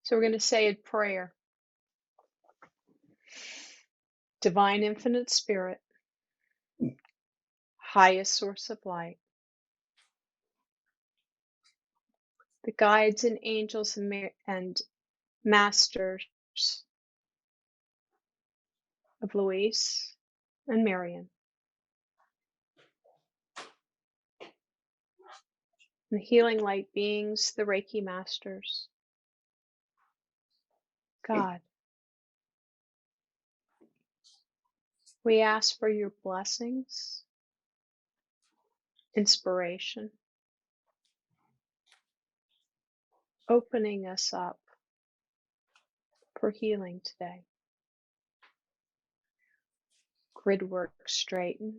So we're going to say a prayer. Divine Infinite Spirit, highest source of light, the guides and angels and masters of Luis and Marion, the healing light beings, the Reiki Masters, God, we ask for your blessings, inspiration, opening us up for healing today. Grid work straighten,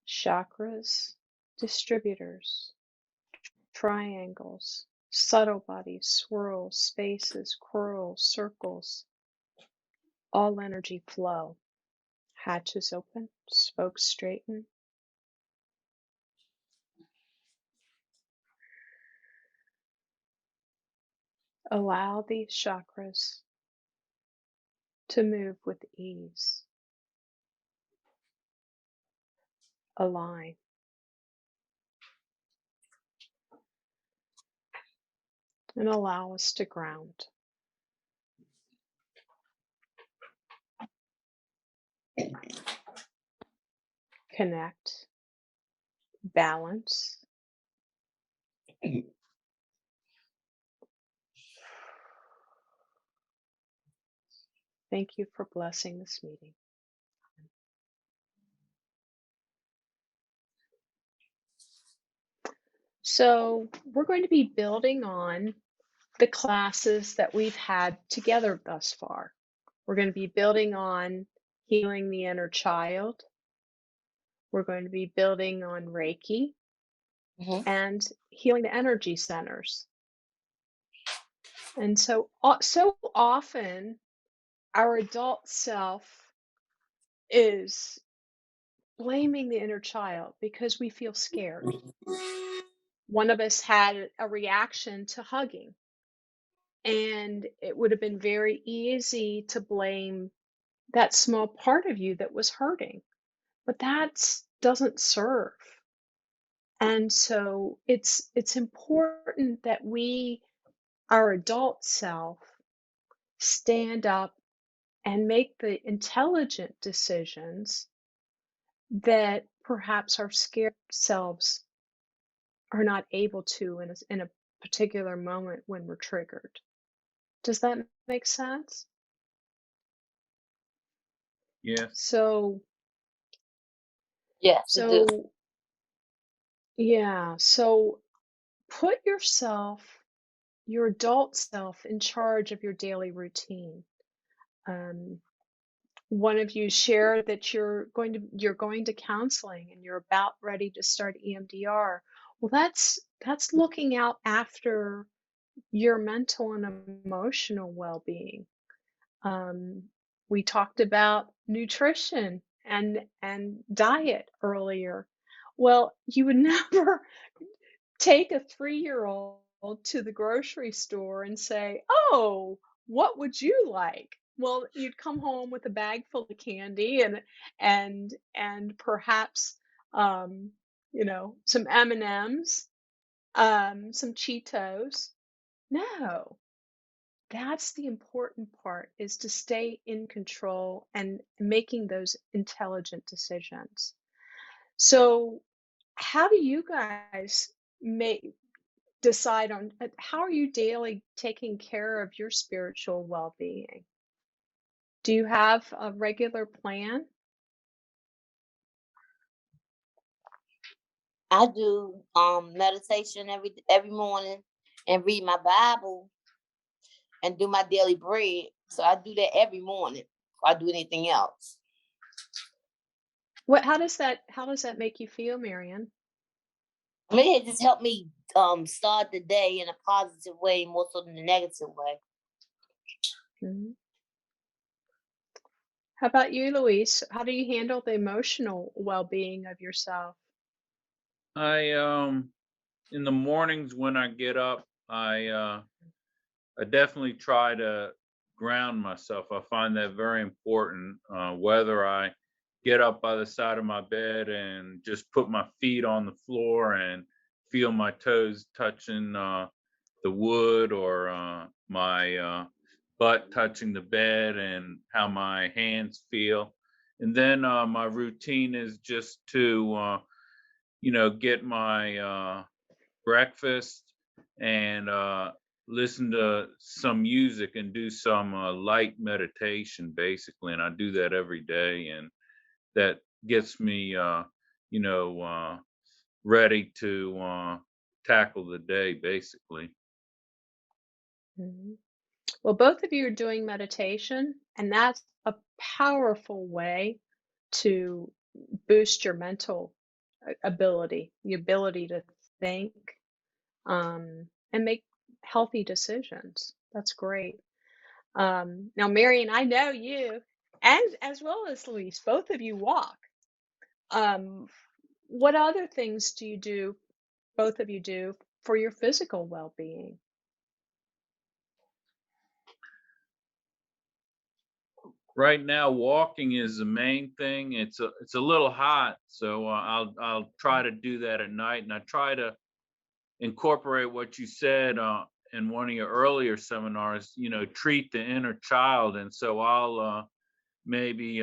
chakras, distributors, triangles, subtle bodies, swirls, spaces, curls, circles, all energy flow. Hatches open, spokes straighten. Allow these chakras to move with ease. Align. And allow us to ground. Connect. Balance. Thank you for blessing this meeting. So we're going to be building on the classes that we've had together thus far. We're going to be building on healing the inner child. We're going to be building on Reiki and healing the energy centers. And so often our adult self is blaming the inner child because we feel scared. One of us had a reaction to hugging, and it would have been very easy to blame that small part of you that was hurting, but that doesn't serve. And so it's important that we, our adult self, stand up and make the intelligent decisions that perhaps our scared selves are not able to in a particular moment when we're triggered. Does that make sense? Yes. So Yes, it does. Yeah, so put yourself, your adult self, in charge of your daily routine. One of you shared that you're going to counseling and you're about ready to start EMDR. Well, that's looking out after your mental and emotional well-being. We talked about nutrition and diet earlier. Well, you would never take a 3-year-old to the grocery store and say, "Oh, what would you like?" Well, you'd come home with a bag full of candy and perhaps some M&Ms, some Cheetos. No, that's the important part, is to stay in control and making those intelligent decisions. So, how do you guys decide on how are you daily taking care of your spiritual well-being? Do you have a regular plan? I do meditation every morning and read my Bible and do my daily bread. So I do that every morning before I do anything else. How does that make you feel, Marion? I mean, it just helped me start the day in a positive way more so than a negative way. Mm-hmm. How about you, Luis? How do you handle the emotional well-being of yourself? I in the mornings when I get up, I definitely try to ground myself. I find that very important. Whether I get up by the side of my bed and just put my feet on the floor and feel my toes touching the wood, or my butt touching the bed and how my hands feel. And then my routine is just to, get my breakfast and listen to some music and do some light meditation, basically. And I do that every day, and that gets me, ready to tackle the day, basically. Mhm. Well, both of you are doing meditation, and that's a powerful way to boost your mental ability, the ability to think, and make healthy decisions. That's great. Now, Marion, I know you, and as well as Luis, both of you walk. Um, what other things do you do, both of you do, for your physical well-being? Right now, walking is the main thing. It's a little hot, so I'll try to do that at night, and I try to incorporate what you said in one of your earlier seminars. Treat the inner child, and so I'll maybe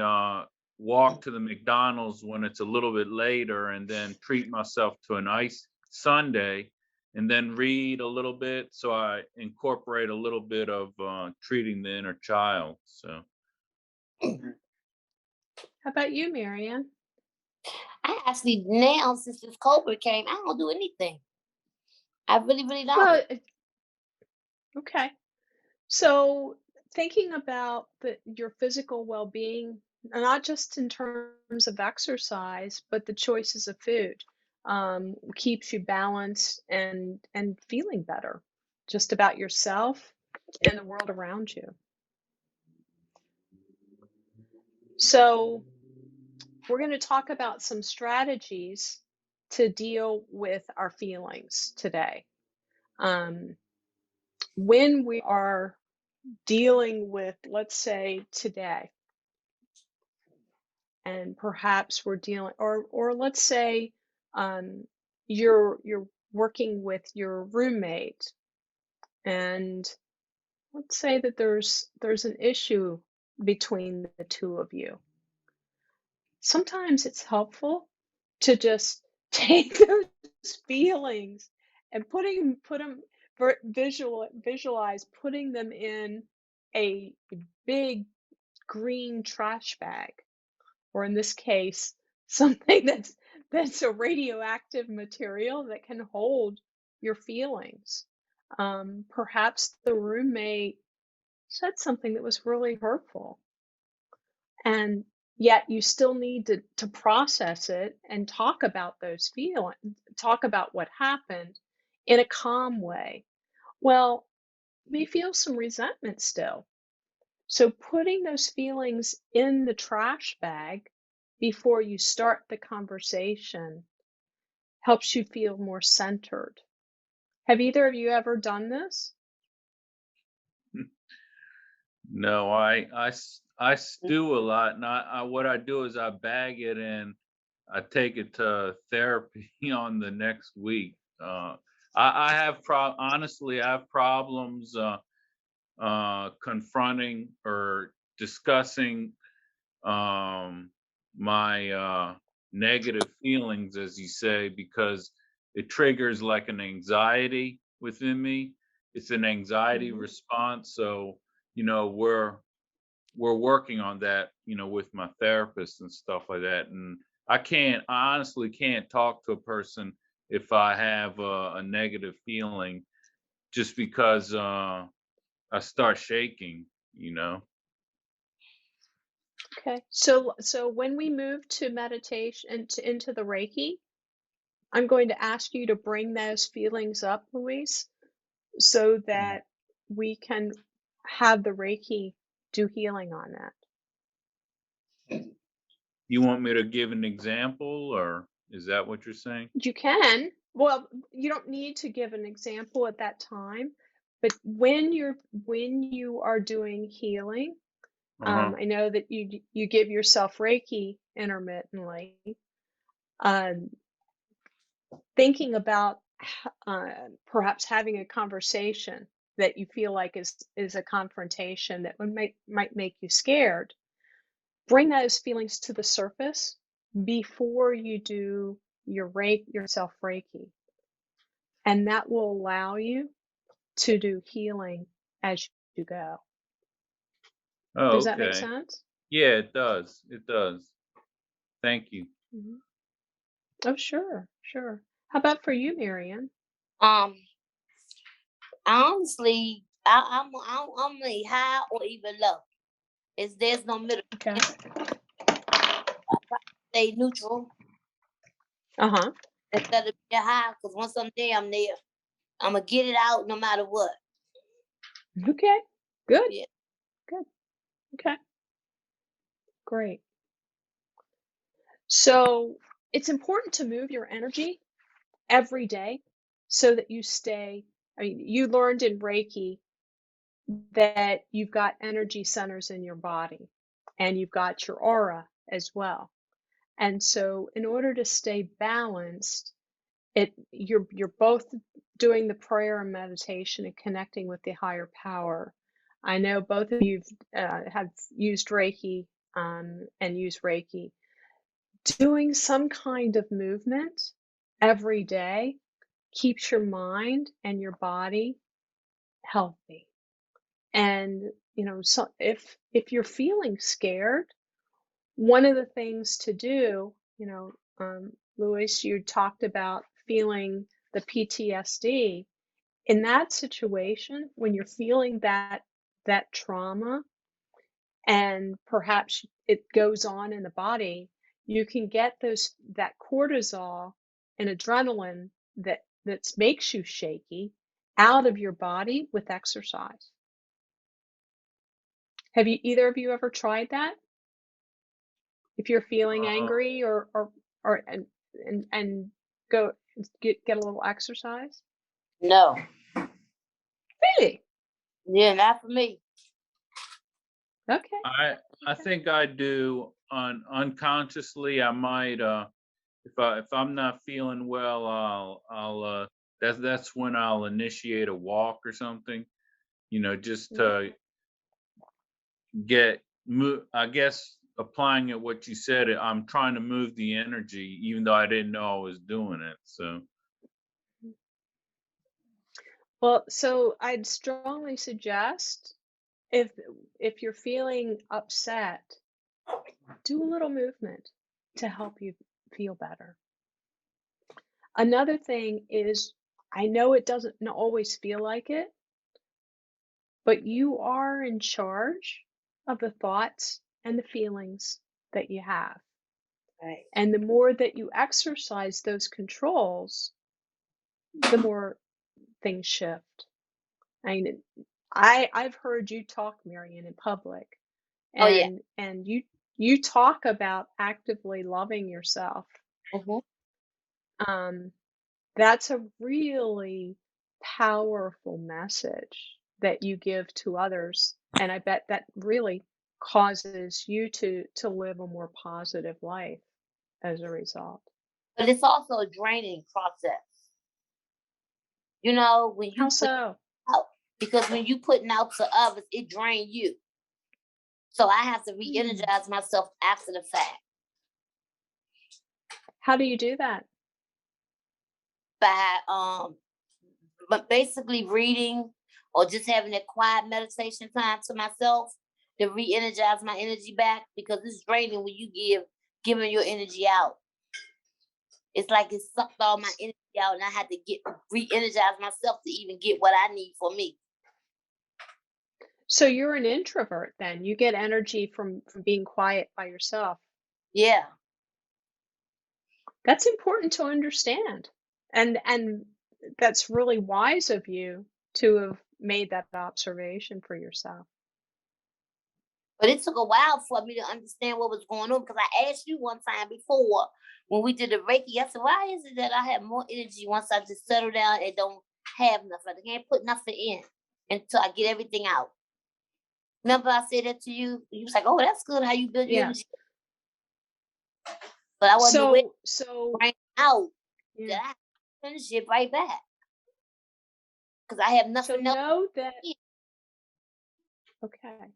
walk to the McDonald's when it's a little bit later, and then treat myself to a nice sundae, and then read a little bit. So I incorporate a little bit of treating the inner child. So. How about you, Marianne? I actually now since this COVID came, I don't do anything. I really, really don't. Well, okay. So thinking about your physical well-being, not just in terms of exercise, but the choices of food, keeps you balanced and feeling better, just about yourself and the world around you. So we're going to talk about some strategies to deal with our feelings today. Um, when we are dealing with, let's say, today, and perhaps we're dealing, or let's say, um, you're working with your roommate, and let's say that there's an issue between the two of you. Sometimes it's helpful to just take those feelings and put them, visualize putting them in a big green trash bag, or in this case, something that's a radioactive material that can hold your feelings. Perhaps the roommate said something that was really hurtful, and yet you still need to process it and talk about those feelings, talk about what happened in a calm way. Well, you may feel some resentment still. So putting those feelings in the trash bag before you start the conversation helps you feel more centered. Have either of you ever done this? No, I stew a lot, and what I do is I bag it and I take it to therapy on the next week. I have honestly, I have problems confronting or discussing um, my negative feelings, as you say, because it triggers like an anxiety within me. It's an anxiety Mhm. response. So, we're working on that, with my therapist and stuff like that. And I honestly can't talk to a person if I have a negative feeling, just because I start shaking, you know. Okay. So when we move to meditation into the Reiki, I'm going to ask you to bring those feelings up, Louise, so Mm. that we can have the Reiki do healing on that. You want me to give an example, or is that what you're saying? You can. Well, you don't need to give an example at that time, but when you are doing healing, Uh-huh. I know that you give yourself Reiki intermittently. Um, Thinking about perhaps having a conversation that you feel like is a confrontation that might make you scared. Bring those feelings to the surface before you do your self Reiki, and that will allow you to do healing as you go. Oh, Does that make okay. sense? Yeah, it does. It does. Thank you. Mhm. Oh, sure, sure. How about for you, Marianne? Um, honestly, I'm only high or even low. There's no middle. Okay. Stay neutral Uh-huh. instead of being high. Because once I'm there, I'm there. I'm gonna get it out no matter what. Okay. Good. Yeah. Good. Okay. Great. So it's important to move your energy every day so that you stay. I mean, you learned in Reiki that you've got energy centers in your body and you've got your aura as well. And so in order to stay balanced, you're both doing the prayer and meditation and connecting with the higher power. I know both of you have used Reiki and use Reiki. Doing some kind of movement every day keeps your mind and your body healthy. And so if you're feeling scared, one of the things to do, Louis, you talked about feeling the PTSD. In that situation, when you're feeling that trauma and perhaps it goes on in the body, you can get that cortisol and adrenaline that makes you shaky out of your body with exercise. Have you either of you ever tried that? If you're feeling Uh, angry or and go get a little exercise? No. Really? Yeah, not for me. Okay. I think I do unconsciously. I might if I'm not feeling well, I'll that's when I'll initiate a walk or something, just Mhm. to I guess applying it what you said, I'm trying to move the energy even though I didn't know I was doing it. So, Well, so I'd strongly suggest if if you're feeling upset, do a little movement to help you feel better. Another thing is, I know it doesn't always feel like it, but you are in charge of the thoughts and the feelings that you have. Right. And the more that you exercise those controls, the more things shift. I mean, I've heard you talk, Marion, in public, Oh yeah. and you talk about actively loving yourself. Hmm. Um, that's a really powerful message that you give to others, and I bet that really causes you to live a more positive life as a result. But it's also a draining process. When How you put so? out, because when you putting out to others, it drain you. So I have to Hmm. re-energize myself after the fact How do you do that? by but basically reading or just having a quiet meditation time to myself to re-energize my energy back because it's draining when you giving your energy out. It's like it sucked all my energy out and I had to get re-energize myself to even get what I need for me. So you're an introvert then. You get energy from being quiet by yourself. Yeah. That's important to understand. And that's really wise of you to have made that observation for yourself. But it took a while for me to understand what was going on, because I asked you one time before when we did the Reiki. I said, why is it that I have more energy once I just settle down and don't have nothing? I can't put nothing in until I get everything out. Remember I said that to you? You was like, oh, that's good how you build your Yeah. energy. But I wasn't aware So right out yeah. that I have to finish it right back. Because I have So nothing else. know that. Okay.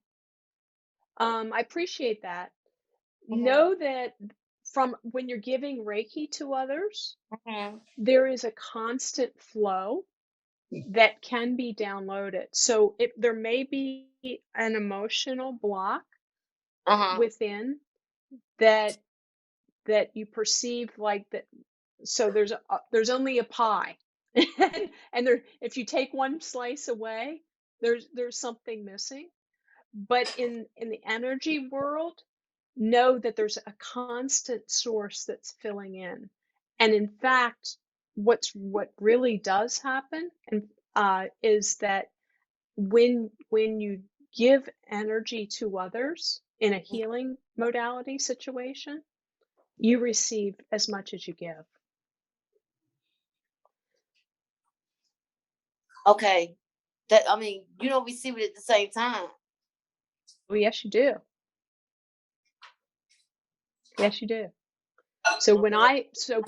I appreciate that. Mm-hmm. Know that from when you're giving Reiki to others, Mm-hmm. there is a constant flow that can be downloaded. So there may be an emotional block Uh-huh. within that you perceive like that. So there's only a pie, and there, if you take one slice away, there's something missing. But in the energy world, know that there's a constant source that's filling in. And in fact, what really does happen is that when you give energy to others in a healing modality situation, you receive as much as you give. Okay. You don't receive it at the same time. Oh, yes, you do. Yes, you do. So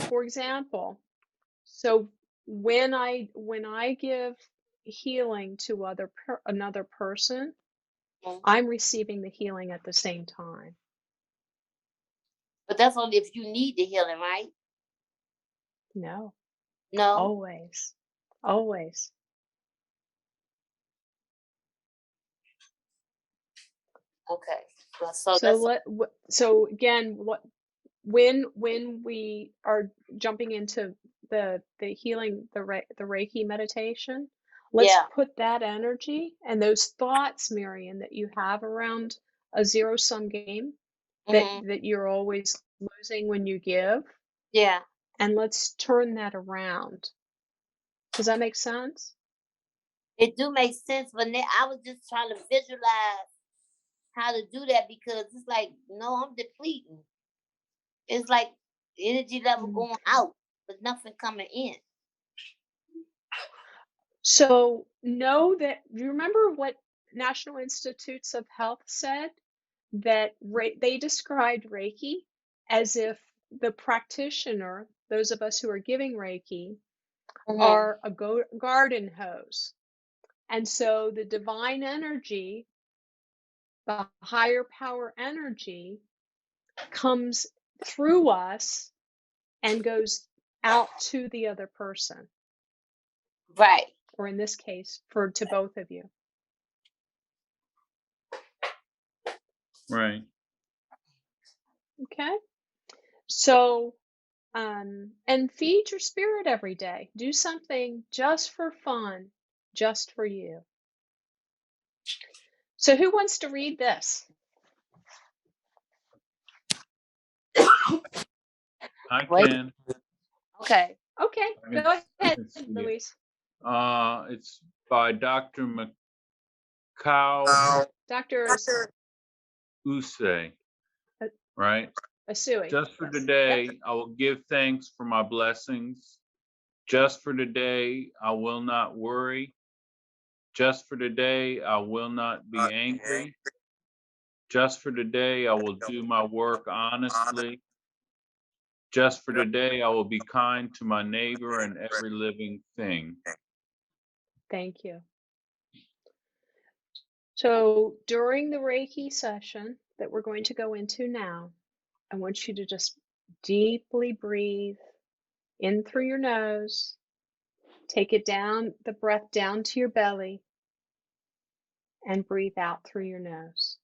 for example, so when I give healing to another person, Mhm. I'm receiving the healing at the same time. But that's only if you need the healing, right? No, No? always, always. Okay. Well, So again, when we are jumping into the healing, the Reiki meditation, let's yeah. put that energy and those thoughts, Miriam, that you have around a zero-sum game Mm-hmm. that you're always losing when you give, Yeah. and let's turn that around. Does that make sense? It do make sense, but I was just trying to visualize how to do that, because it's like, no, I'm depleting. It's like energy level Mm. going out, but nothing coming in. So know that, you remember what National Institutes of Health said? That they described Reiki as if the practitioner, those of us who are giving Reiki, Mm-hmm. are a garden hose. And so the divine energy, the higher power energy, comes through us and goes out to the other person, Right. or in this case, to both of you. Right. Okay? So, and feed your spirit every day. Do something just for fun, just for you. So, who wants to read this? I Wait. can. Okay. Okay, go It's, ahead, it's, Louise. it's by Dr. Mikao Dr. Usei, Uh, right? Asui. Just for Yes. Yep. today, I will give thanks for my blessings. Just for today, I will not worry. Just for today, I will not be angry. Just for today, I will do my work honestly. Just for today, I will be kind to my neighbor and every living thing. Thank you. So, during the Reiki session that we're going to go into now, I want you to just deeply breathe in through your nose. Take it down, the breath down to your belly, and breathe out through your nose.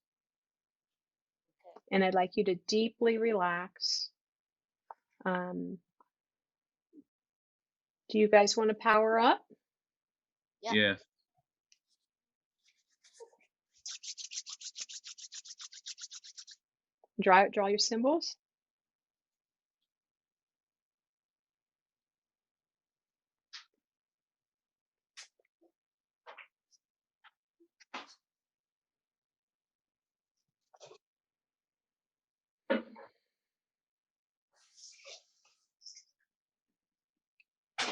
And I'd like you to deeply relax. Do you guys want to power up? Yeah. Yes. Draw your symbols.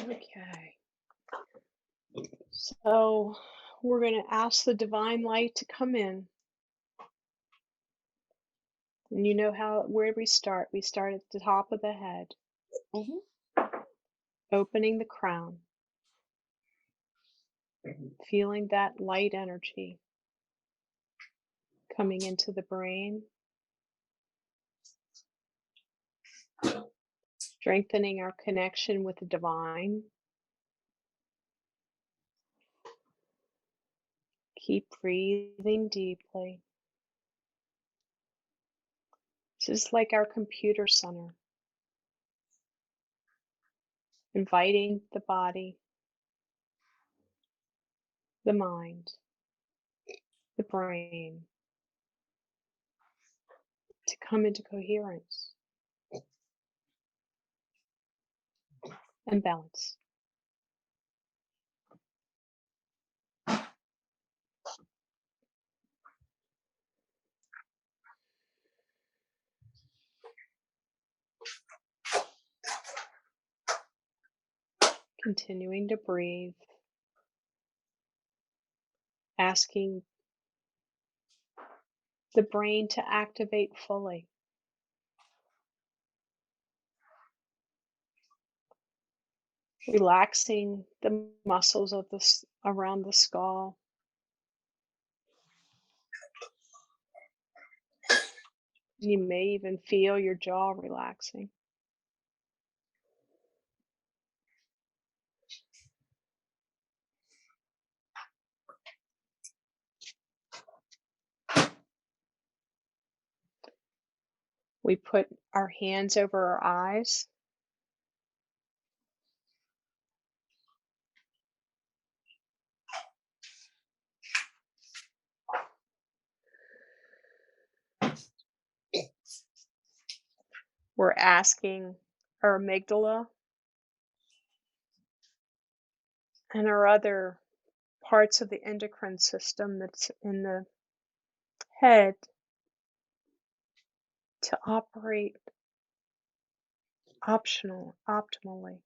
Okay. So we're going to ask the divine light to come in. And you know where we start. We start at the top of the head, opening the crown, feeling that light energy coming into the brain, strengthening our connection with the divine. Keep breathing deeply. This is like our computer center, inviting the body, the mind, the brain to come into coherence and balance. Continuing to breathe, asking the brain to activate fully. Relaxing the muscles of around the skull. You may even feel your jaw relaxing. We put our hands over our eyes. We're asking our amygdala and our other parts of the endocrine system that's in the head to operate optimally,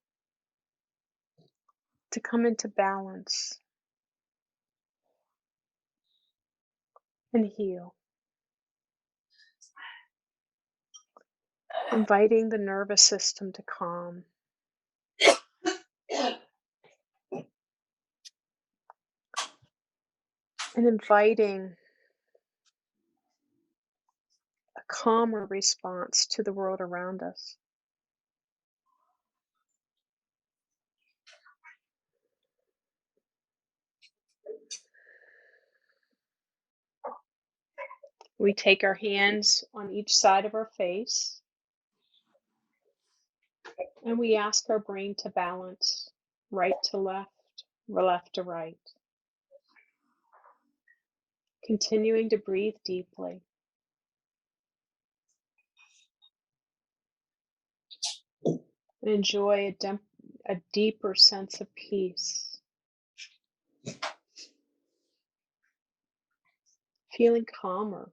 to come into balance and heal. Inviting the nervous system to calm. And inviting a calmer response to the world around us. We take our hands on each side of our face and we ask our brain to balance right to left, left to right. Continuing to breathe deeply. And enjoy a deeper sense of peace. Feeling calmer.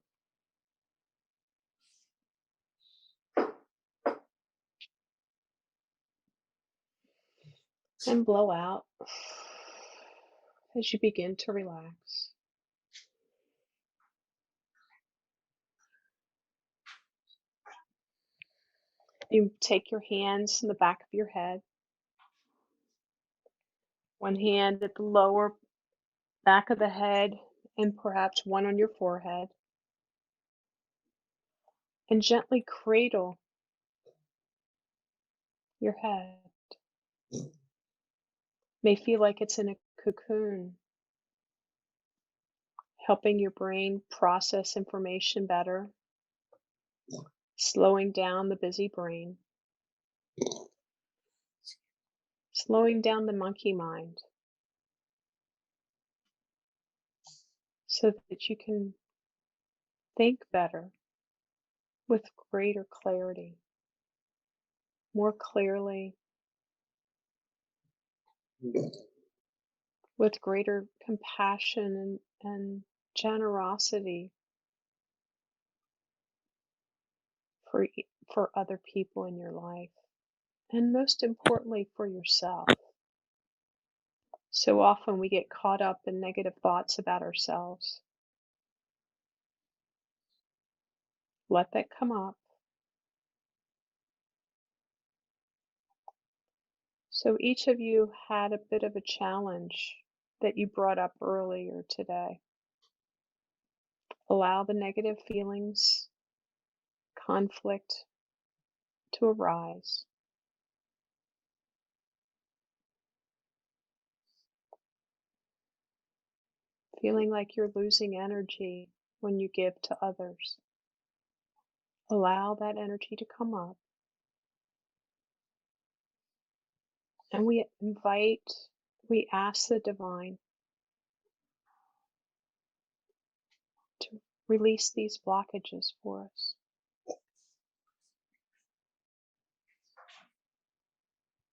And blow out as you begin to relax. You take your hands in the back of your head. One hand at the lower back of the head and perhaps one on your forehead. And gently cradle your head. May feel like it's in a cocoon, helping your brain process information better, slowing down the busy brain, slowing down the monkey mind so that you can think better with greater clarity, more clearly, with greater compassion and generosity for other people in your life and most importantly for yourself. So often we get caught up in negative thoughts about ourselves. Let that come up. So each of you had a bit of a challenge that you brought up earlier today. Allow the negative feelings, conflict to arise. Feeling like you're losing energy when you give to others. Allow that energy to come up. And we ask the divine to release these blockages for us.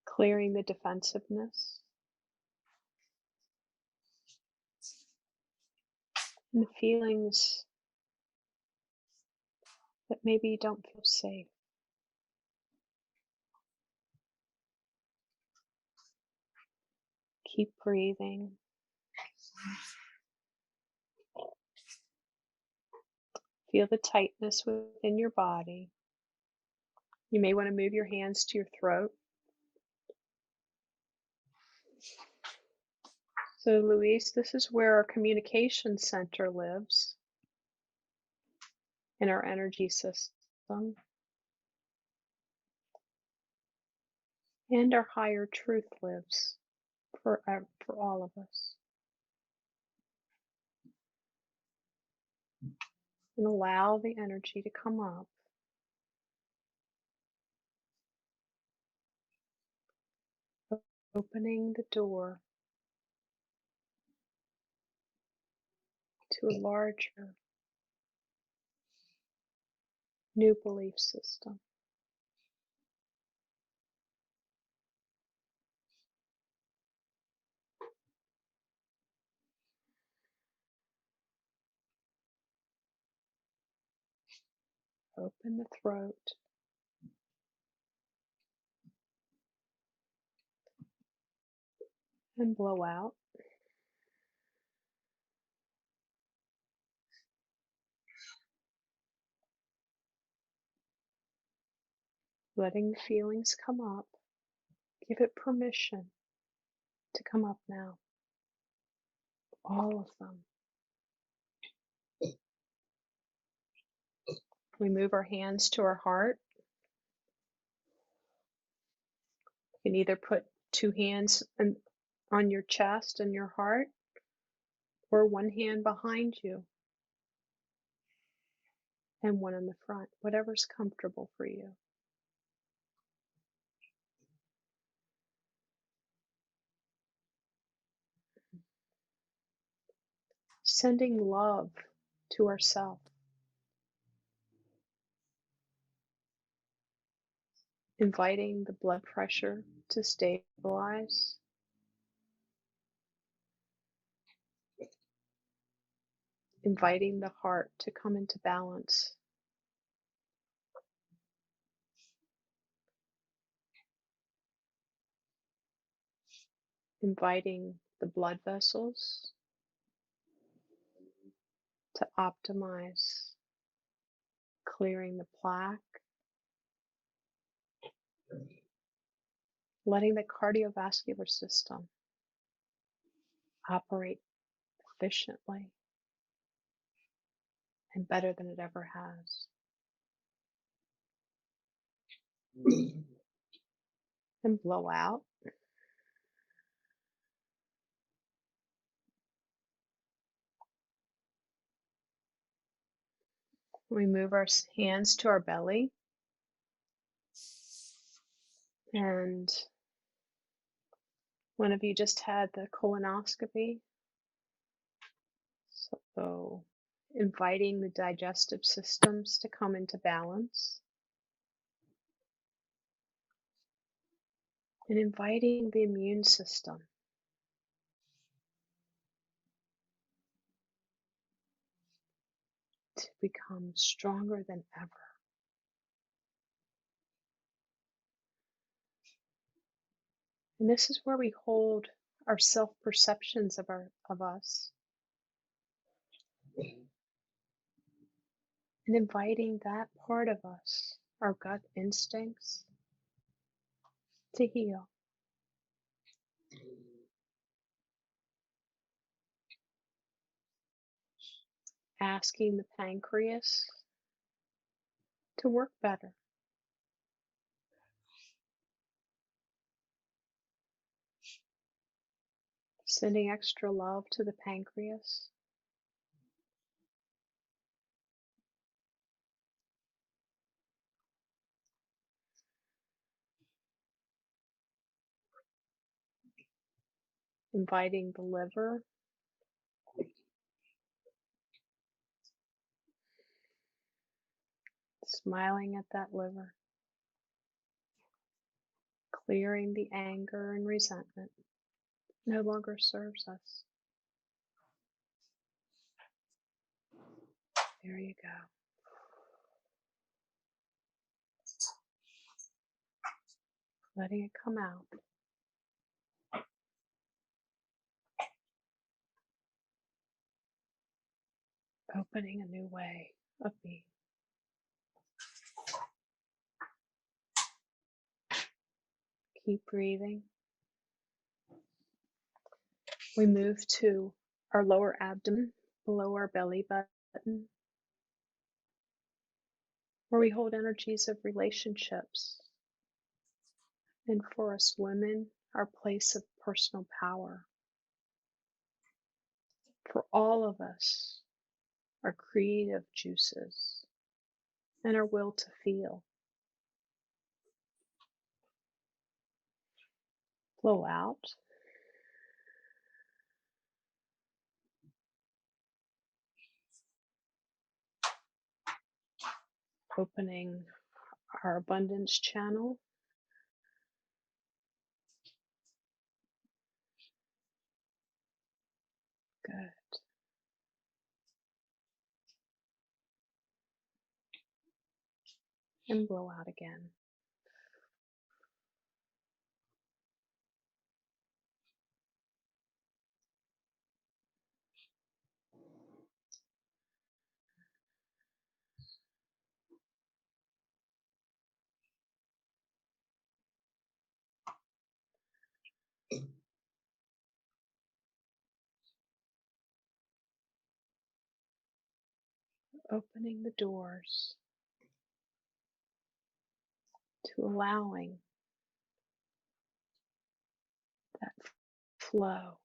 Clearing the defensiveness and the feelings that maybe you don't feel safe. Keep breathing. Feel the tightness within your body. You may want to move your hands to your throat. So, Luis, this is where our communication center lives in our energy system. And our higher truth lives for all of us. And allow the energy to come up. Opening the door to a larger, new belief system. Open the throat. And blow out. Letting the feelings come up. Give it permission to come up now. All of them. We move our hands to our heart. You can either put two hands on your chest and your heart, or one hand behind you and one in the front, whatever's comfortable for you. Sending love to ourselves. Inviting the blood pressure to stabilize. Inviting the heart to come into balance. Inviting the blood vessels to optimize, clearing the plaque, letting the cardiovascular system operate efficiently and better than it ever has. And blow out. We move our hands to our belly. And one of you just had the colonoscopy. So inviting the digestive systems to come into balance. And inviting the immune system to become stronger than ever. And this is where we hold our self-perceptions of us, and inviting that part of us, our gut instincts, to heal. Asking the pancreas to work better. Sending extra love to the pancreas. Inviting the liver, smiling at that liver, clearing the anger and resentment no longer serves us. There you go. Letting it come out. Opening a new way of being. Keep breathing. We move to our lower abdomen, below our belly button, where we hold energies of relationships. And for us women, our place of personal power. For all of us, our creative juices and our will to feel. Blow out. Opening our abundance channel. Good. And blow out again. Opening the doors to allowing that flow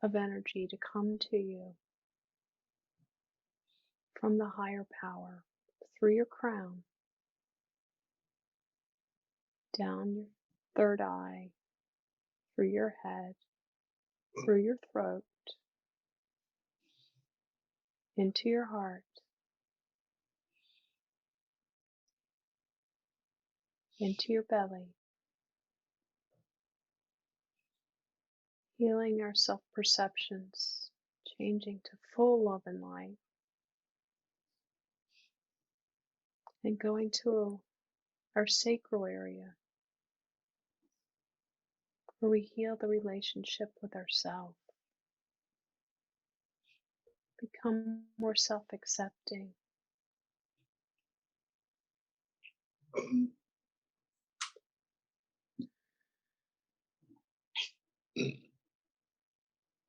of energy to come to you from the higher power through your crown, down your third eye, through your head, through your throat, into your heart, into your belly, healing our self-perceptions, changing to full love and light, and going to our sacral area where we heal the relationship with ourselves, become more self-accepting,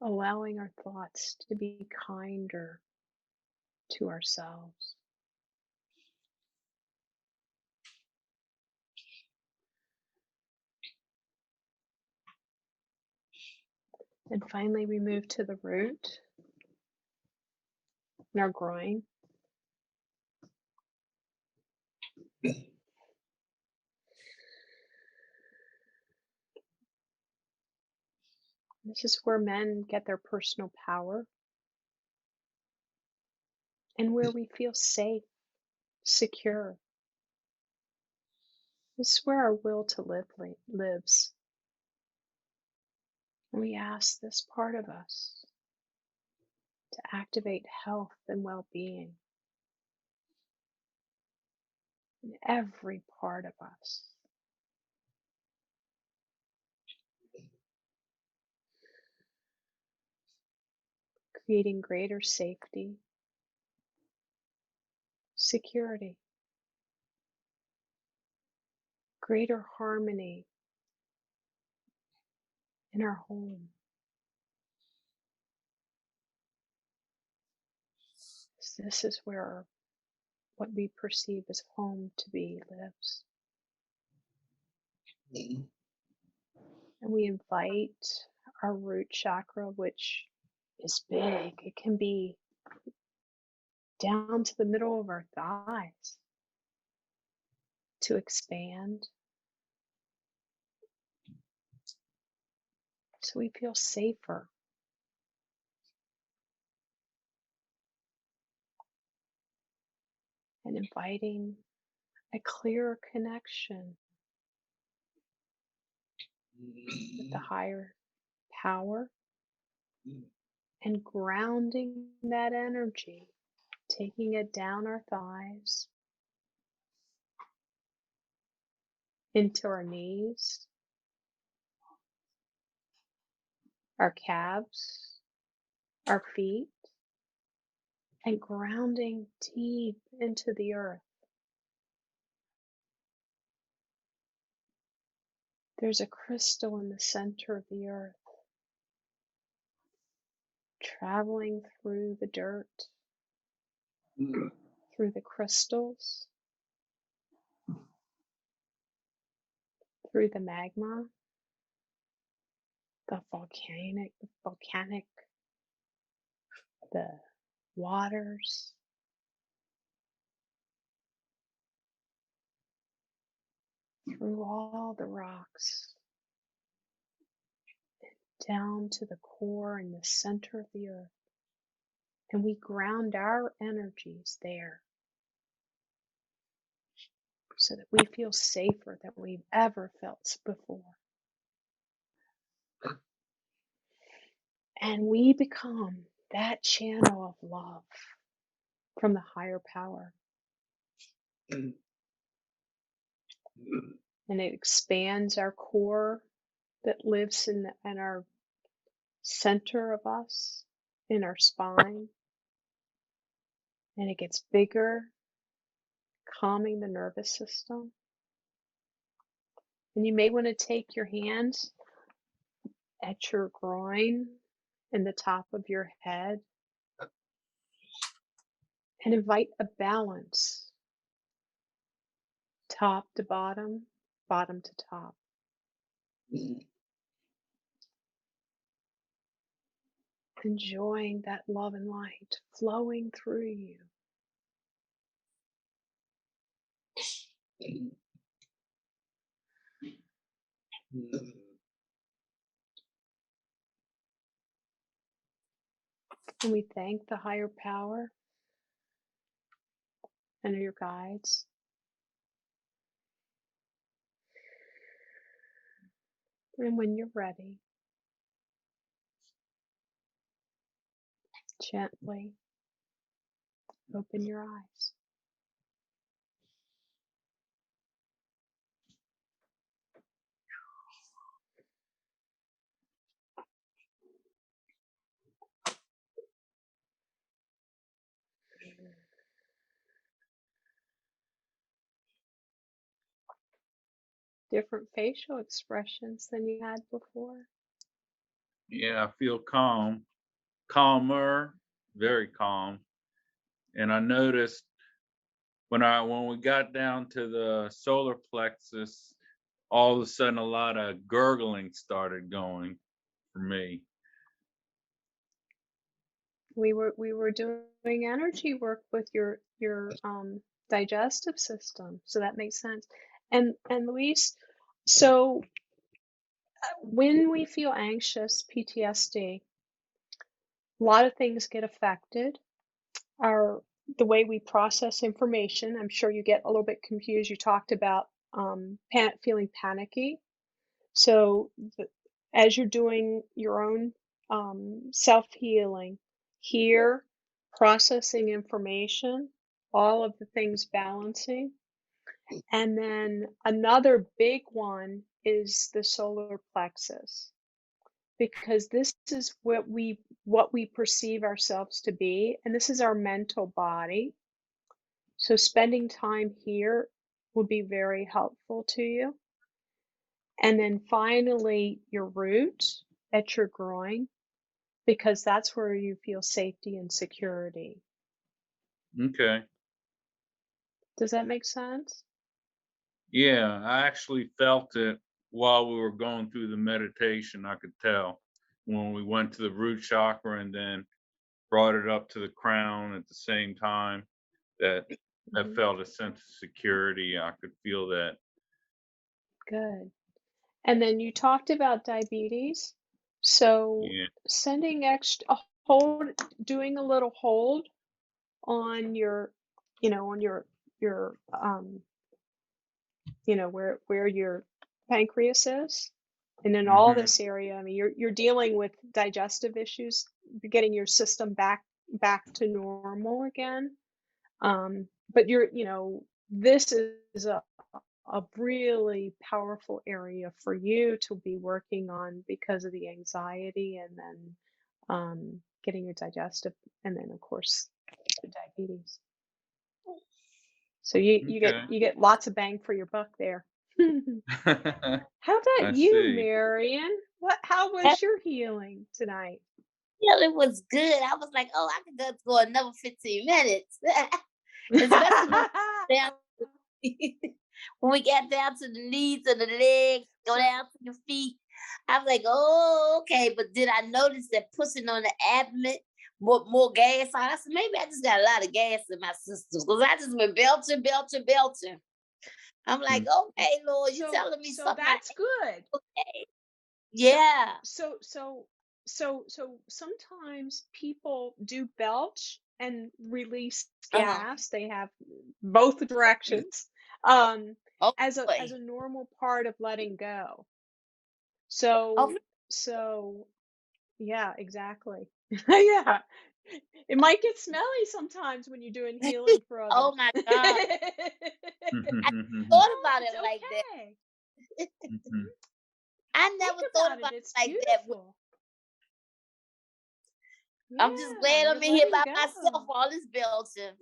allowing our thoughts to be kinder to ourselves. And finally, we move to the root in our groin. This is where men get their personal power and where we feel safe, secure. This is where our will to live lives. And we ask this part of us to activate health and well-being in every part of us. creating greater safety, security, greater harmony in our home. So this is where what we perceive as home to be lives. And we invite our root chakra, which is big. It can be down to the middle of our thighs, to expand so we feel safer. And inviting a clearer connection with the higher power and grounding that energy, taking it down our thighs, into our knees, our calves, our feet, and grounding deep into the earth. There's a crystal in the center of the earth, traveling through the dirt, through the crystals, through the magma, the volcanic, the waters, through all the rocks, down to the core in the center of the earth. And we ground our energies there so that we feel safer than we've ever felt before. And we become that channel of love from the higher power. And it expands our core that lives in our center of us, in our spine. And it gets bigger, calming the nervous system. And you may want to take your hands at your groin and the top of your head and invite a balance, top to bottom, bottom to top. Enjoying that love and light flowing through you. And we thank the higher power and your guides. And when you're ready, gently open your eyes. Different facial expressions than you had before. Yeah, I feel calm, calmer, very calm. And I noticed when we got down to the solar plexus, all of a sudden a lot of gurgling started going for me. We were doing energy work with your digestive system, so that makes sense. And Luis, so when we feel anxious, PTSD, a lot of things get affected. The way we process information. I'm sure you get a little bit confused. You talked about feeling panicky. So as you're doing your own self-healing, here, processing information, all of the things balancing. And then another big one is the solar plexus. because this is what we perceive ourselves to be, and this is our mental body. So spending time here would be very helpful to you. And then finally, your root at your groin, because that's where you feel safety and security. Okay. Does that make sense? Yeah, I actually felt it while we were going through the meditation. I could tell when we went to the root chakra and then brought it up to the crown at the same time that I Hmm. felt a sense of security. I could feel that. Good. And then you talked about diabetes. So Yeah. sending extra a hold, doing a little hold on your, on your where your pancreas is, and in all Hmm. this area. I mean, you're dealing with digestive issues, getting your system back to normal again. But this is a really powerful area for you to be working on because of the anxiety, and then getting your digestive, and then of course the diabetes. So you get Okay. you get lots of bang for your buck there. How about I you, see. Marion? How That was your healing tonight? feeling was good. I was like, oh, I could just go another 15 minutes. Especially down when we got down to the knees and the legs, go So down to the feet. I was like, oh, okay. But did I notice that pushing on the abdomen, more gas on? I said, maybe I just got a lot of gas in my system because I just been belching, belching, belching. I'm like, Mm. okay, Lord, you so telling me so something I that's good. ain't okay. So Yeah. so so so sometimes people do belch and release Uh-huh. gas. They have both directions, um, Oh as boy. a normal part of letting go. Oh, So yeah, exactly. Yeah. It might get smelly sometimes when you're doing healing for oh others. my God. I thought No, about it's it like that. okay. Mhm. I Think never thought about it. about It's it like that. beautiful. I'm just Yeah, glad you're I'm in here letting by myself go. all this belching.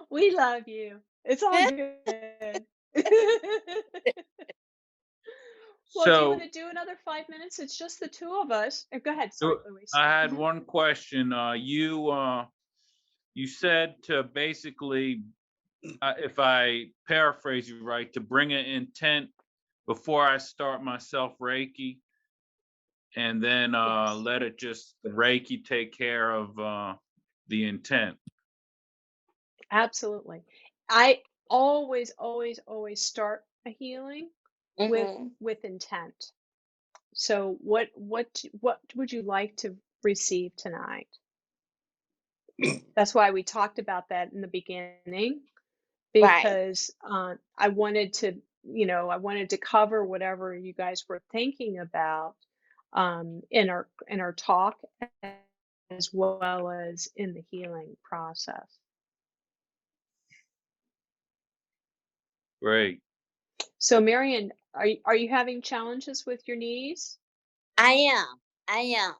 We love you. It's all good. Well, do you want So, to do another 5 minutes? It's just the two of us. Go ahead. Sorry, so Louise. I had Hmm. one question. You said to basically, if I paraphrase you right, to bring an intent before I start my self Reiki, and then Yes, let it just Reiki take care of the intent. absolutely. I always, always, always start a healing with Hmm. intent. So what would you like to receive tonight? That's why we talked about that in the beginning, Right. because I wanted to cover whatever you guys were thinking about, in our talk, as well as in the healing process. Great. So, Marion, are you having challenges with your knees? I am. I am.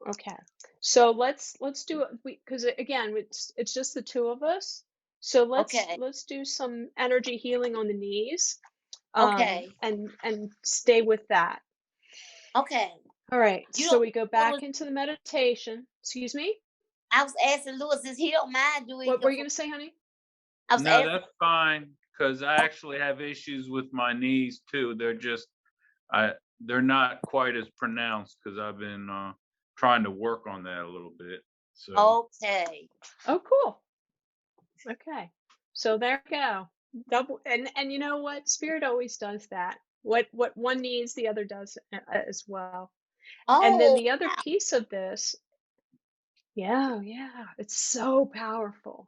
Okay. So let's do it, because again, it's just the two of us. So let's Okay. let's do some energy healing on the knees, Okay. and stay with that. Okay. All right. You So don't we go what was back into the meditation. Excuse me? I was asking Lewis if he don't mind doing What the were you going to say, honey? I was No, asking that's fine because I actually have issues with my knees too. I they're not quite as pronounced because I've been trying to work on that a little bit. So okay. Oh, cool. Okay. So there we go. Double, and you know what? Spirit always does that. What one needs, the other does, as well. And then Oh the other wow. piece of this, yeah, yeah, it's so powerful.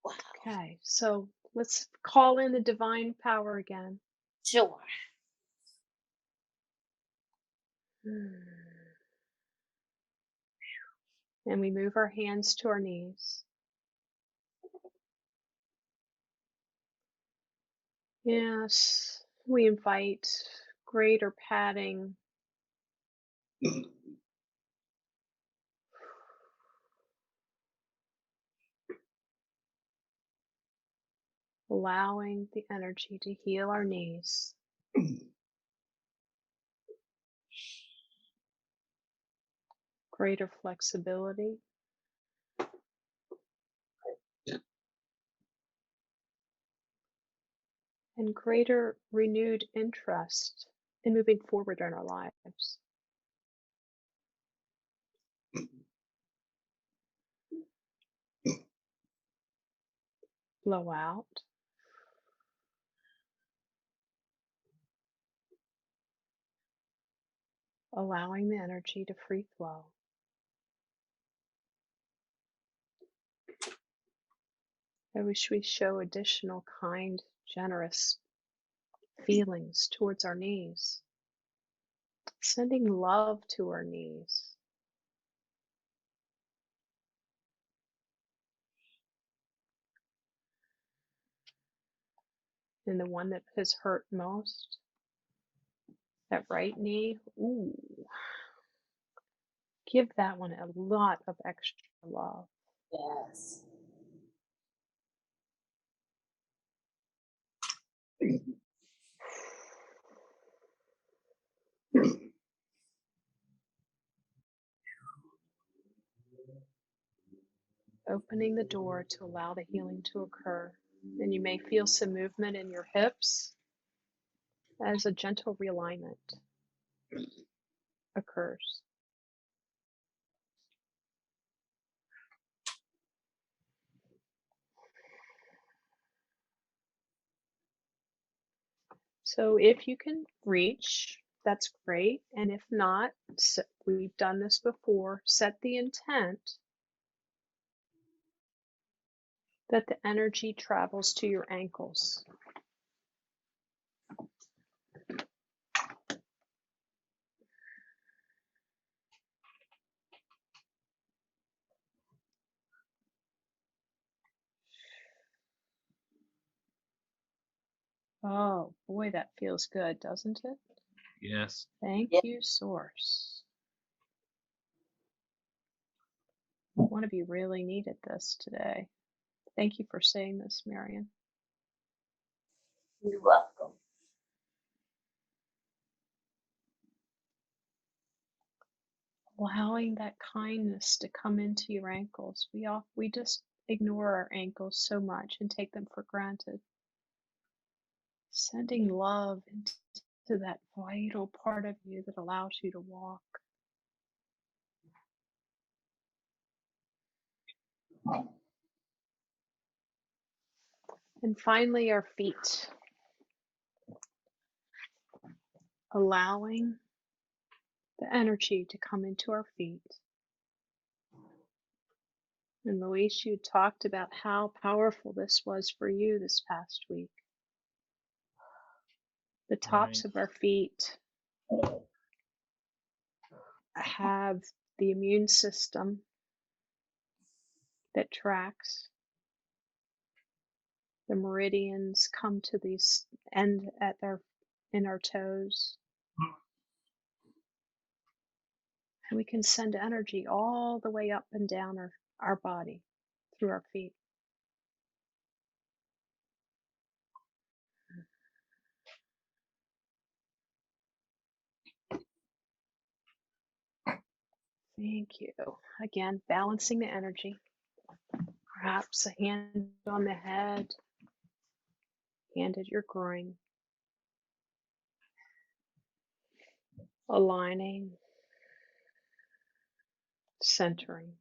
Wow. Okay, so let's call in the divine power again. Sure. And we move our hands to our knees. Yes, we invite greater padding, allowing the energy to heal our knees. Greater flexibility, and greater renewed interest in moving forward in our lives. Blow out. Allowing the energy to free flow. I wish we show additional kind, generous feelings towards our knees, sending love to our knees. And the one that has hurt most, that right knee, ooh, give that one a lot of extra love. Yes. Opening the door to allow the healing to occur. And you may feel some movement in your hips as a gentle realignment occurs. So if you can reach, that's great. And if not, we've done this before, set the intent that the energy travels to your ankles. Oh boy, that feels good, doesn't it? Yes. Thank Yeah. you, Source. One of you really needed this today. Thank you for saying this, Marion. You're welcome. Allowing that kindness to come into your ankles. We just ignore our ankles so much and take them for granted. Sending love into that vital part of you that allows you to walk. And finally, our feet. Allowing the energy to come into our feet. And Luis, you talked about how powerful this was for you this past week. The tops Right. of our feet have the immune system that tracks. The meridians come to these end in our toes. And we can send energy all the way up and down our body through our feet. Thank you. Again, balancing the energy. Perhaps a hand on the head, hand at your groin. Aligning, centering,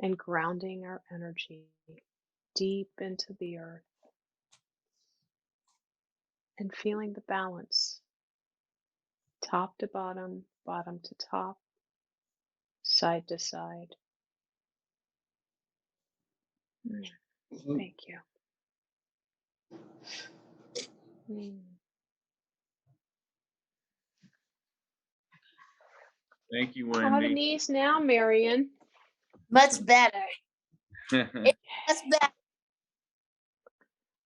and grounding our energy deep into the earth. And feeling the balance, top to bottom, bottom to top, side to side. Thank you. Thank you, How are the Wendy. knees now, Marion? Much better. It's much better.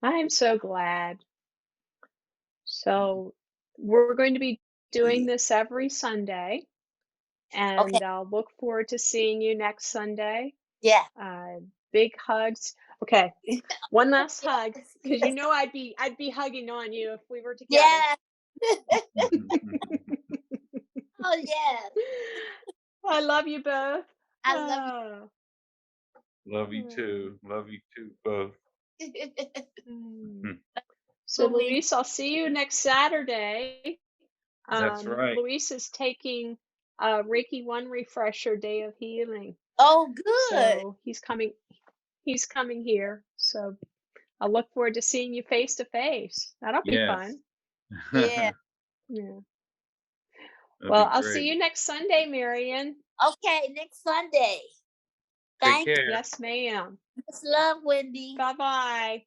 I'm so glad. So we're going to be doing this every Sunday, Okay. and I'll look forward to seeing you next Sunday. Yeah. Big hugs. Okay, one last hug, Yes. because you Yes. know I'd be hugging on you if we were together. Yeah. Oh yes. I love you both. I love Oh. Love you Hmm. too. Love you too, both. you. Hmm. Hmm. So Louise. Luis, I'll see you next Saturday. That's right. Luis is taking a Reiki One Refresher Day of Healing. Oh, good. So he's coming here. So I'll look forward to seeing you face to face. That'll be Yes. fun. Yeah. Yeah. That'd be Well, I'll see great. you next Sunday, Marion. Okay, next Sunday. Take Thank you. care. Yes, ma'am. Much love, Wendy. Bye bye.